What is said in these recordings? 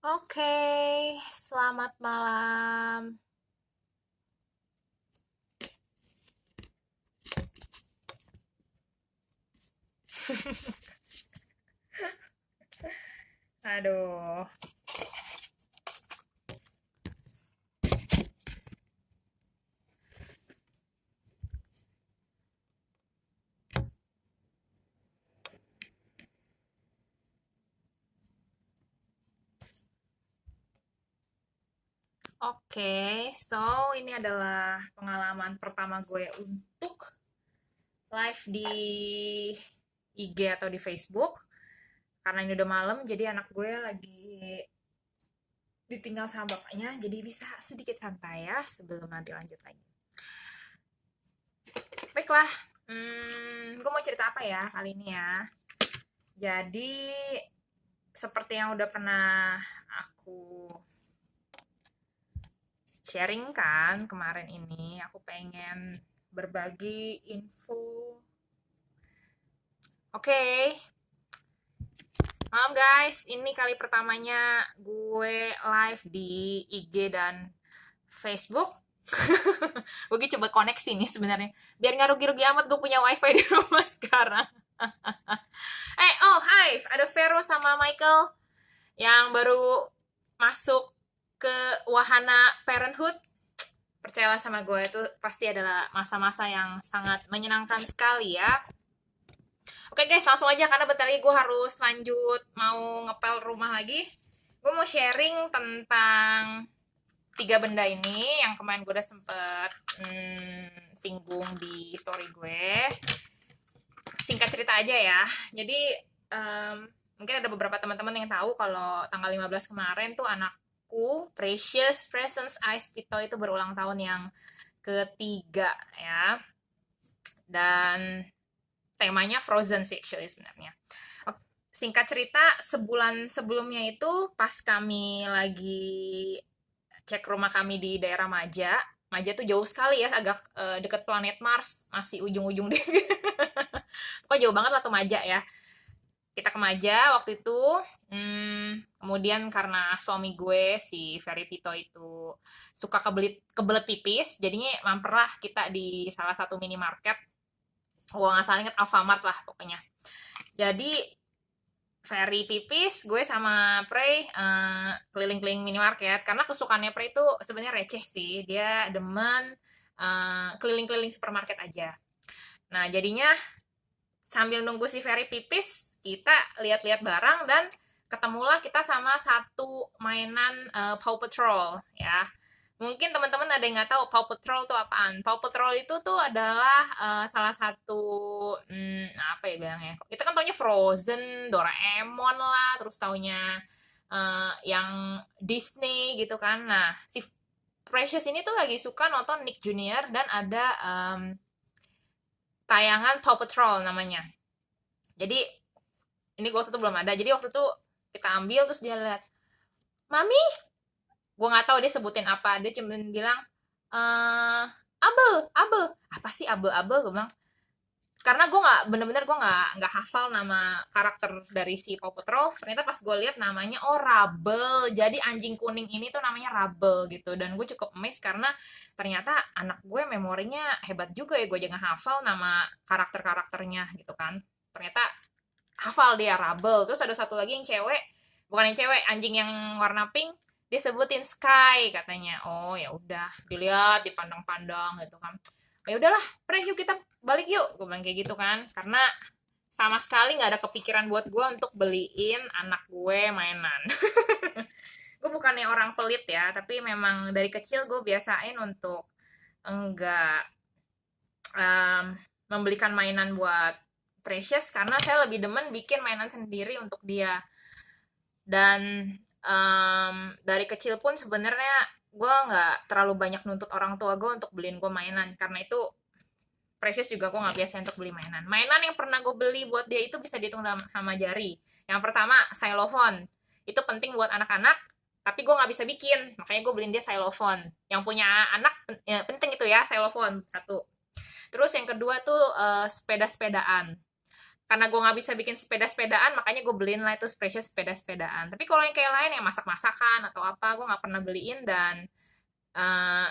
Oke, selamat malam. Aduh. Oke, so ini adalah pengalaman pertama gue untuk live di IG atau di Facebook. Karena ini udah malam, jadi anak gue lagi ditinggal sama bapaknya, jadi bisa sedikit santai ya sebelum nanti lanjut lagi. Baiklah, gue mau cerita apa ya kali ini ya. Jadi, seperti yang udah pernah aku sharing kan kemarin ini, aku pengen berbagi info. Oke, malam guys, ini kali pertamanya gue live di IG dan Facebook. Gue coba koneksi nih sebenarnya, biar nggak rugi-rugi amat gue punya wifi di rumah sekarang. Oh hai, ada Vero sama Michael yang baru masuk ke wahana parenthood. Percayalah sama gue, itu pasti adalah masa-masa yang sangat menyenangkan sekali ya. Oke guys, langsung aja karena bentar lagi gue harus lanjut mau ngepel rumah lagi. Gue mau sharing tentang tiga benda ini yang kemarin gue udah sempet singgung di story gue. Singkat cerita aja ya. Jadi mungkin ada beberapa teman-teman yang tahu kalau tanggal 15 kemarin tuh anakku Precious Presence Ice Pito itu berulang tahun yang ketiga ya. Dan temanya Frozen sih actually sebenarnya. Singkat cerita, sebulan sebelumnya itu pas kami lagi cek rumah kami di daerah Maja. Maja tuh jauh sekali ya, agak deket planet Mars, masih ujung-ujung deh. Pokoknya jauh banget lah tuh Maja ya. Kita ke Maja waktu itu, kemudian karena suami gue si Ferry Pito itu suka kebelet pipis, jadinya mamperlah kita di salah satu minimarket. Gue nggak salah inget Alfamart lah pokoknya. Jadi Ferry pipis, gue sama Prey keliling-keliling minimarket karena kesukaannya Prey itu sebenarnya receh sih. Dia demen keliling-keliling supermarket aja. Nah, jadinya sambil nunggu si Ferry pipis, kita lihat-lihat barang dan ketemulah kita sama satu mainan Paw Patrol ya. Mungkin teman-teman ada yang nggak tahu Paw Patrol itu apaan. Paw Patrol itu tuh adalah salah satu apa ya bilangnya? Kita kan taunya Frozen, Doraemon lah, terus taunya yang Disney gitu kan. Nah, si Precious ini tuh lagi suka nonton Nick Junior dan ada tayangan Paw Patrol namanya. Jadi ini waktu itu belum ada. Jadi waktu itu kita ambil terus dia lihat, "Mami," gue nggak tahu dia sebutin apa. Dia cuma bilang, "Abel, Abel." Apa sih Abel, Abel? Gue bilang, karena gue nggak bener-bener gue nggak hafal nama karakter dari si Paw Patrol. Ternyata pas gue lihat namanya Rubble. Jadi anjing kuning ini tuh namanya Rubble gitu. Dan gue cukup amazed karena ternyata anak gue memorinya hebat juga ya. Gue juga hafal nama karakter-karakternya gitu kan. Ternyata hafal dia Rubble. Terus ada satu lagi yang cewek, bukan yang cewek, anjing yang warna pink, dia sebutin Sky katanya. Oh ya udah, dilihat, dipandang-pandang gitu kan. Ya udahlah, Pre, yuk kita balik yuk. Gue bilang kayak gitu kan, karena sama sekali nggak ada kepikiran buat gue untuk beliin anak gue mainan. Gue bukannya orang pelit ya, tapi memang dari kecil gue biasain untuk enggak membelikan mainan buat Precious karena saya lebih demen bikin mainan sendiri untuk dia. Dan dari kecil pun sebenarnya gue nggak terlalu banyak nuntut orang tua gue untuk beliin gue mainan karena itu Precious juga gue nggak biasa untuk beli mainan. Mainan yang pernah gue beli buat dia itu bisa dihitung sama jari. Yang pertama xylophone, itu penting buat anak-anak, tapi gue nggak bisa bikin, makanya gue beliin dia xylophone. Yang punya anak ya, penting itu ya xylophone satu. Terus yang kedua tuh sepeda-sepedaan. karena gue nggak bisa bikin sepeda-sepedaan, makanya gue beliin lah itu Precious sepeda-sepedaan. Tapi kalau yang kayak lain yang masak-masakan atau apa, gue nggak pernah beliin. Dan eh,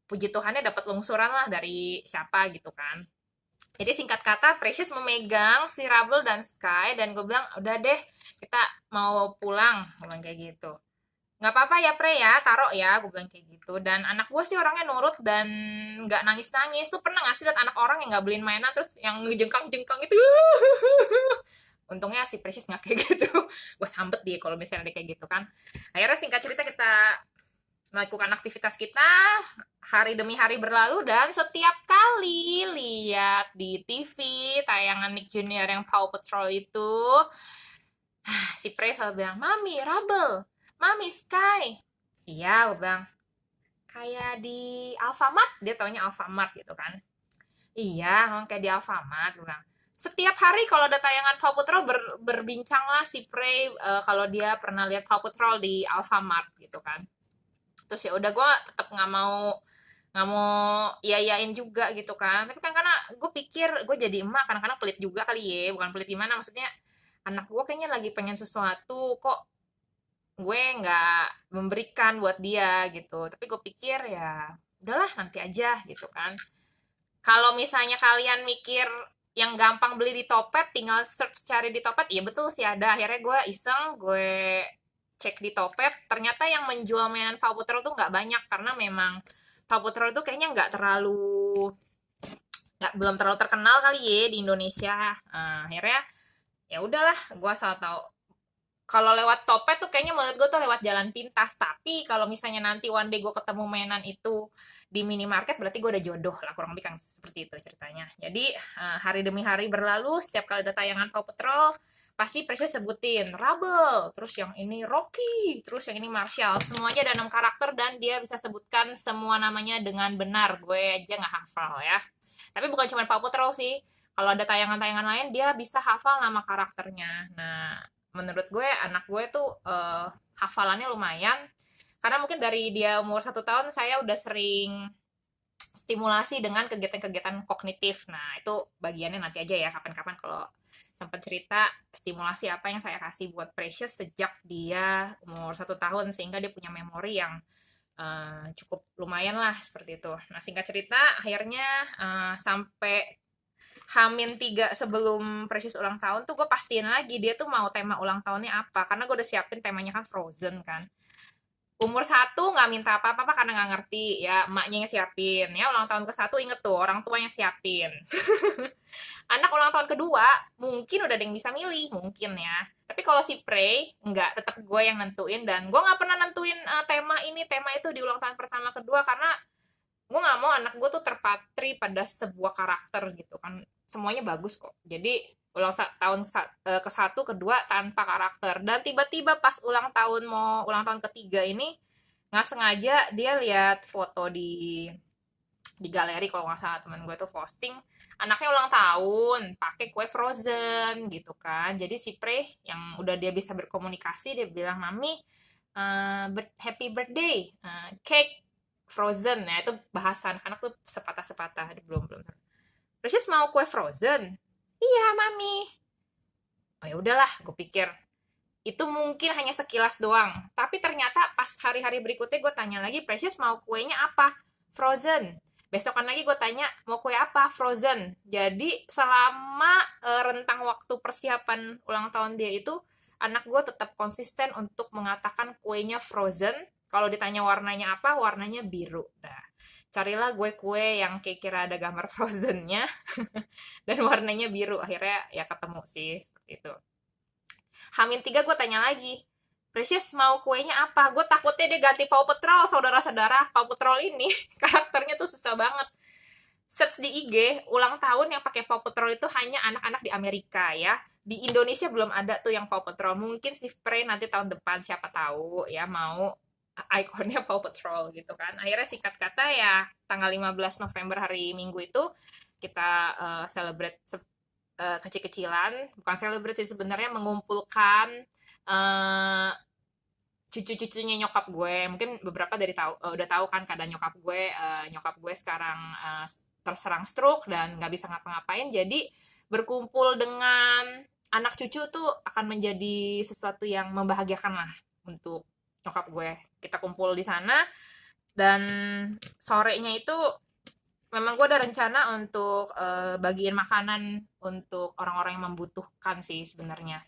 puji Tuhannya dapat lungsuran lah dari siapa gitu kan. Jadi singkat kata, Precious memegang si Rubble dan Sky, dan gue bilang, udah deh, kita mau pulang, gue bilang kayak gitu. Nggak apa-apa ya Pre ya, taruh ya, gue bilang kayak gitu. Dan anak gue sih orangnya nurut dan nggak nangis-nangis. Tuh pernah nggak sih liat anak orang yang nggak beliin mainan terus yang ngejengkang-jengkang itu? Untungnya si Precious nggak kayak gitu. Gue sambet dia kalau misalnya dia kayak gitu kan. Akhirnya singkat cerita kita melakukan aktivitas kita, hari demi hari berlalu, dan setiap kali lihat di TV tayangan Nick Junior yang Paw Patrol itu, si Prey selalu bilang, Mami, Rubble, Mami, Sky. Iya, gue bilang, kayak di Alfamart, dia taunya Alfamart gitu kan. Iya, kayak di Alfamart, gue bilang. Setiap hari kalau ada tayangan Paw Patrol berbincanglah si Prey kalau dia pernah lihat Paw Patrol di Alfamart gitu kan. Terus ya udah gue tetap nggak mau iyain juga gitu kan. Tapi kan karena gue pikir gue jadi emak kadang-kadang pelit juga kali ya, bukan pelit gimana, maksudnya anak gue kayaknya lagi pengen sesuatu kok gue nggak memberikan buat dia gitu. Tapi gue pikir ya udahlah nanti aja gitu kan. Kalau misalnya kalian mikir yang gampang beli di Topet, tinggal search cari di Topet, iya betul sih ada. Akhirnya gue iseng, gue cek di Topet, ternyata yang menjual mainan Paw Patrol tuh nggak banyak, karena memang Paw Patrol tuh kayaknya belum terlalu terkenal kali ya di Indonesia. Akhirnya ya udahlah, gue asal tahu kalau lewat Topet tuh kayaknya menurut gue tuh lewat jalan pintas. Tapi kalau misalnya nanti one day gue ketemu mainan itu di minimarket, berarti gue udah jodoh lah, kurang lebih kan seperti itu ceritanya. Jadi hari demi hari berlalu, setiap kali ada tayangan Paw Patrol pasti Precious sebutin Rubble, terus yang ini Rocky, terus yang ini Marshall. Semuanya ada 6 karakter dan dia bisa sebutkan semua namanya dengan benar. Gue aja nggak hafal ya. Tapi bukan cuma Paw Patrol sih, kalau ada tayangan-tayangan lain dia bisa hafal nama karakternya. Nah, menurut gue anak gue tuh hafalannya lumayan, karena mungkin dari dia umur 1 tahun saya udah sering stimulasi dengan kegiatan-kegiatan kognitif. Nah itu bagiannya nanti aja ya, kapan-kapan kalau sempat cerita stimulasi apa yang saya kasih buat Precious sejak dia umur 1 tahun, sehingga dia punya memori yang cukup lumayan lah seperti itu. Nah singkat cerita akhirnya sampai H-3 sebelum Precious ulang tahun tuh gue pastiin lagi dia tuh mau tema ulang tahunnya apa, karena gue udah siapin temanya kan Frozen kan. Umur 1 nggak minta apa-apa karena nggak ngerti ya, emaknya yang siapin ya. Ulang tahun ke-1 inget tuh orang tua yang siapin. Anak ulang tahun kedua mungkin udah ada yang bisa milih mungkin ya, tapi kalau si Prey nggak, tetap gue yang nentuin. Dan gue nggak pernah nentuin tema ini tema itu di ulang tahun pertama kedua, karena gue nggak mau anak gue tuh terpatri pada sebuah karakter gitu kan. Semuanya bagus kok, jadi tahun ke-1 kedua tanpa karakter. Dan tiba-tiba pas ulang tahun ketiga ini, nggak sengaja dia lihat foto di galeri, kalau nggak salah teman gue tuh posting anaknya ulang tahun pakai kue Frozen gitu kan. Jadi si Prey yang udah dia bisa berkomunikasi, dia bilang, Mami, happy birthday, cake Frozen. Nah itu bahasa anak-anak tuh sepatah-sepatah. Belum Precious mau kue Frozen. Iya Mami. Oh ya udahlah, gue pikir itu mungkin hanya sekilas doang. Tapi ternyata pas hari-hari berikutnya gue tanya lagi, Precious mau kuenya apa? Frozen. Besokan lagi gue tanya, mau kue apa? Frozen. Jadi selama rentang waktu persiapan ulang tahun dia itu, anak gue tetap konsisten untuk mengatakan kuenya Frozen. Kalau ditanya warnanya apa, warnanya biru. Nah, carilah gue kue yang kira-kira ada gambar Frozen-nya dan warnanya biru. Akhirnya ya ketemu sih, seperti itu. H-3 gue tanya lagi, Precious mau kuenya apa? Gue takutnya dia ganti Paw Patrol, saudara-saudara. Paw Patrol ini karakternya tuh susah banget. Search di IG, ulang tahun yang pakai Paw Patrol itu hanya anak-anak di Amerika ya. Di Indonesia belum ada tuh yang Paw Patrol. Mungkin si Prey nanti tahun depan, siapa tahu ya, mau ikonnya Paw Patrol gitu kan. Akhirnya singkat kata ya, tanggal 15 November hari Minggu itu kita celebrate kecil-kecilan. Bukan celebrate sih sebenarnya, mengumpulkan cucu-cucunya nyokap gue. Mungkin beberapa udah tahu kan keadaan nyokap gue sekarang terserang stroke dan nggak bisa ngapa-ngapain. Jadi berkumpul dengan anak cucu tuh akan menjadi sesuatu yang membahagiakan lah untuk nyokap gue. Kita kumpul di sana, dan sorenya itu memang gue ada rencana untuk bagiin makanan untuk orang-orang yang membutuhkan sih sebenarnya.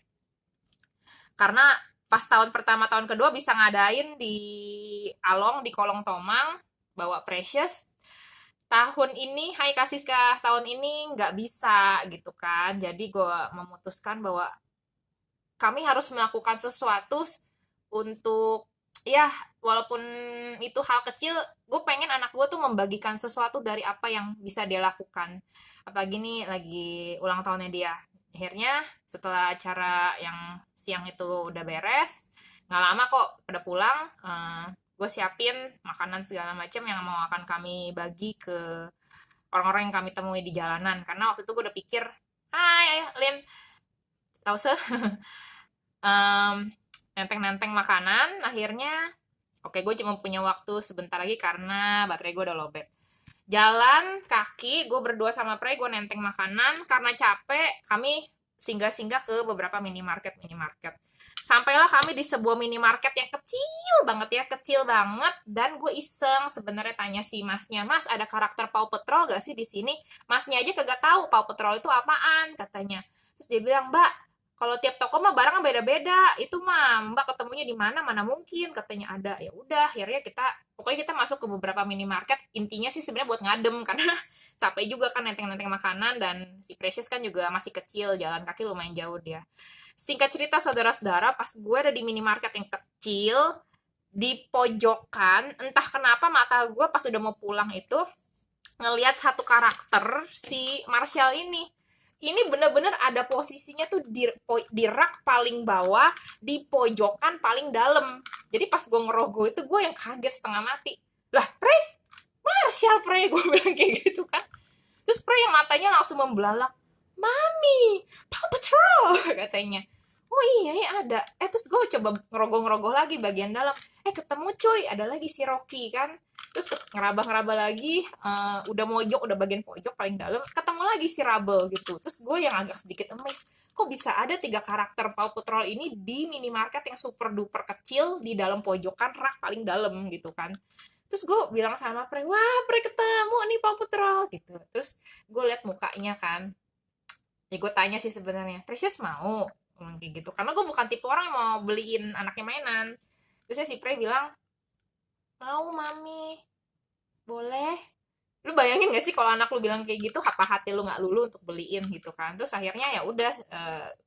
Karena pas tahun pertama tahun kedua bisa ngadain di Along di Kolong Tomang, bawa Precious. Tahun ini, hai Kasiska, tahun ini nggak bisa gitu kan. Jadi gue memutuskan bahwa kami harus melakukan sesuatu untuk, ya walaupun itu hal kecil, gue pengen anak gue tuh membagikan sesuatu dari apa yang bisa dia lakukan. Apalagi nih lagi ulang tahunnya dia. Akhirnya setelah acara yang siang itu udah beres, nggak lama kok pada pulang, gue siapin makanan segala macam yang mau akan kami bagi ke orang-orang yang kami temui di jalanan. Karena waktu itu gue udah pikir, hai Lin, tau se nenteng-nenteng makanan. Akhirnya oke, gue cuma punya waktu sebentar lagi karena baterai gue udah lowbat. Jalan kaki, gue berdua sama Prey, gue nenteng makanan. Karena capek, kami singgah-singgah ke beberapa minimarket. Sampailah kami di sebuah minimarket yang kecil banget ya, kecil banget. Dan gue iseng sebenarnya tanya si masnya, Mas, ada karakter Paw Patrol gak sih di sini? Masnya aja kagak tahu Paw Patrol itu apaan, katanya. Terus dia bilang, Mbak, kalau tiap toko mah barang beda-beda. Itu mah Mbak ketemunya di mana? Mana mungkin, katanya ada. Ya udah, akhirnya pokoknya kita masuk ke beberapa minimarket. Intinya sih sebenarnya buat ngadem karena capek juga kan nenteng-nenteng makanan, dan si Precious kan juga masih kecil, jalan kaki lumayan jauh dia. Singkat cerita saudara-saudara, pas gue ada di minimarket yang kecil, di pojokan, entah kenapa mata gue pas udah mau pulang itu ngelihat satu karakter si Marshall ini. Ini bener-bener ada posisinya tuh di rak paling bawah, di pojokan paling dalam. Jadi pas gue ngerogoh itu, gue yang kaget setengah mati. Lah, Prey, Marshall, Prey, gue bilang kayak gitu kan. Terus Prey yang matanya langsung membelalak, Mami, Paw Patrol, katanya. Oh iya, ya ada. Terus gue coba ngerogoh-ngerogoh lagi bagian dalam. Ketemu cuy, ada lagi si Rocky kan. Terus ngeraba-ngeraba lagi, udah mojok, udah bagian pojok paling dalam, ketemu lagi si Rubble gitu. Terus gue yang agak sedikit amazed, kok bisa ada 3 karakter Paw Patrol ini di minimarket yang super duper kecil di dalam pojokan rak paling dalam gitu kan. Terus gue bilang sama Prey, wah Prey ketemu nih Paw Patrol gitu. Terus gue liat mukanya kan, ya gue tanya sih sebenarnya, Precious mau? Kayak gitu, karena gue bukan tipe orang yang mau beliin anaknya mainan. Terusnya si Prey bilang, mau Mami, boleh. Lu bayangin gak sih kalau anak lu bilang kayak gitu, apa hati lu nggak lulu untuk beliin gitu kan. Terus akhirnya ya udah,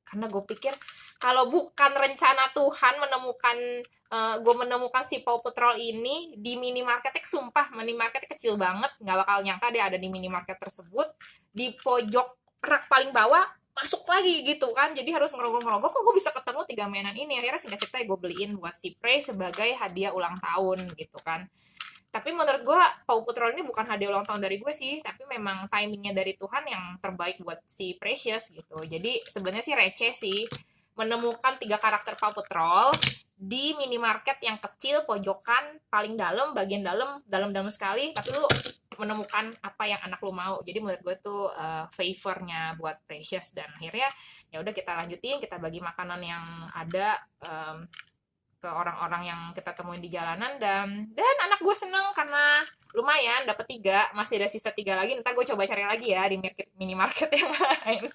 karena gue pikir kalau bukan rencana Tuhan gue menemukan si Paw Patrol ini di minimarketnya, sumpah minimarketnya kecil banget, nggak bakal nyangka dia ada di minimarket tersebut, di pojok rak paling bawah, masuk lagi gitu kan. Jadi harus ngerogoh-ngerogoh, kok gue bisa ketemu 3 mainan ini. Akhirnya singkat cerita gue beliin buat si Prey sebagai hadiah ulang tahun gitu kan. Tapi menurut gue Paw Patrol ini bukan hadiah ulang tahun dari gue sih, tapi memang timingnya dari Tuhan yang terbaik buat si Precious gitu. Jadi sebenarnya sih receh sih menemukan 3 karakter Paw Patrol di minimarket yang kecil, pojokan, paling dalam, bagian dalam sekali, tapi lu menemukan apa yang anak lu mau. Jadi menurut gue tuh favornya buat Precious. Dan akhirnya ya udah kita lanjutin, kita bagi makanan yang ada ke orang-orang yang kita temuin di jalanan, dan anak gue seneng karena lumayan dapat 3, masih ada sisa 3 lagi. Ntar gue coba cari lagi ya di minimarket yang lain.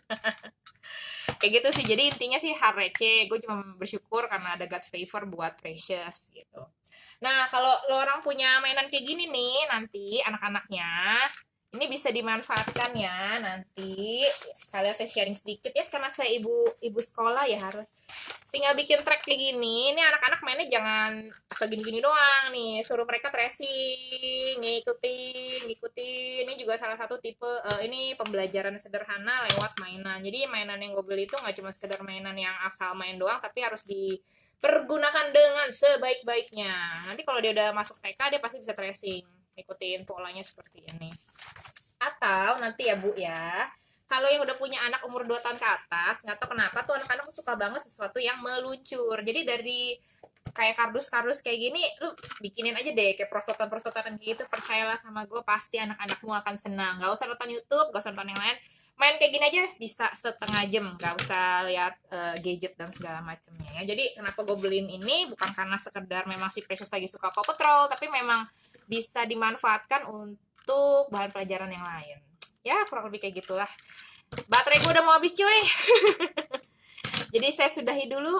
Kayak gitu sih. Jadi intinya sih hal receh, gue cuma bersyukur karena ada God's favor buat Precious gitu. Nah, kalau lo orang punya mainan kayak gini nih, nanti anak-anaknya ini bisa dimanfaatkan ya nanti. Sekalian saya sharing sedikit ya, karena saya ibu sekolah ya, harus tinggal bikin track kayak gini. Ini anak-anak mainnya jangan asal gini-gini doang nih, suruh mereka tracing, ngikutin. Ini juga salah satu tipe ini pembelajaran sederhana lewat mainan. Jadi mainan yang gue beli itu nggak cuma sekedar mainan yang asal main doang, tapi harus dipergunakan dengan sebaik-baiknya. Nanti kalau dia udah masuk TK, dia pasti bisa tracing, ikutin polanya seperti ini. Atau nanti ya Bu ya, kalau yang udah punya anak umur 2 tahun ke atas, nggak tahu kenapa tuh anak-anak suka banget sesuatu yang meluncur. Jadi dari kayak kardus-kardus kayak gini, lu bikinin aja deh kayak prosotan-prosotan kayak gitu. Percayalah sama gue, pasti anak-anakmu akan senang. Gak usah nonton YouTube, gak usah nonton yang lain. main kayak gini aja bisa setengah jam, nggak usah lihat gadget dan segala macamnya ya. Jadi kenapa gue beliin ini bukan karena sekedar memang si Precious lagi suka Paw Patrol, tapi memang bisa dimanfaatkan untuk bahan pelajaran yang lain. Ya kurang lebih kayak gitulah. Baterai gue udah mau habis cuy. Jadi saya sudahi dulu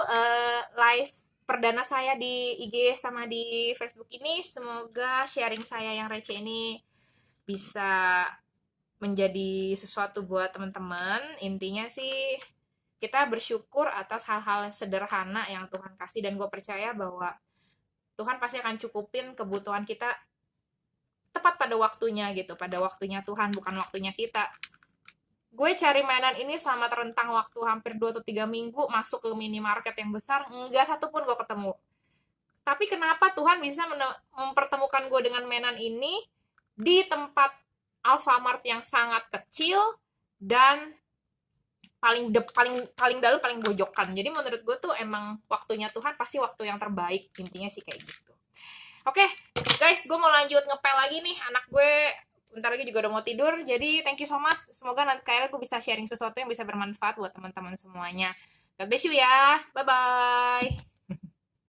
live perdana saya di IG sama di Facebook ini. Semoga sharing saya yang receh ini bisa menjadi sesuatu buat teman-teman. Intinya sih kita bersyukur atas hal-hal sederhana yang Tuhan kasih, dan gue percaya bahwa Tuhan pasti akan cukupin kebutuhan kita tepat pada waktunya gitu, pada waktunya Tuhan, bukan waktunya kita. Gue cari mainan ini selama rentang waktu hampir 2 atau 3 minggu, masuk ke minimarket yang besar, enggak satu pun gue ketemu. Tapi kenapa Tuhan bisa mempertemukan gue dengan mainan ini di tempat Alfamart yang sangat kecil dan paling dalam, paling bojokan. Jadi menurut gue tuh emang waktunya Tuhan pasti waktu yang terbaik, intinya sih kayak gitu. Oke, guys, gue mau lanjut ngepel lagi nih. Anak gue bentar lagi juga udah mau tidur. Jadi thank you so much. Semoga nanti kayaknya gue bisa sharing sesuatu yang bisa bermanfaat buat teman-teman semuanya. God bless you ya. Bye bye.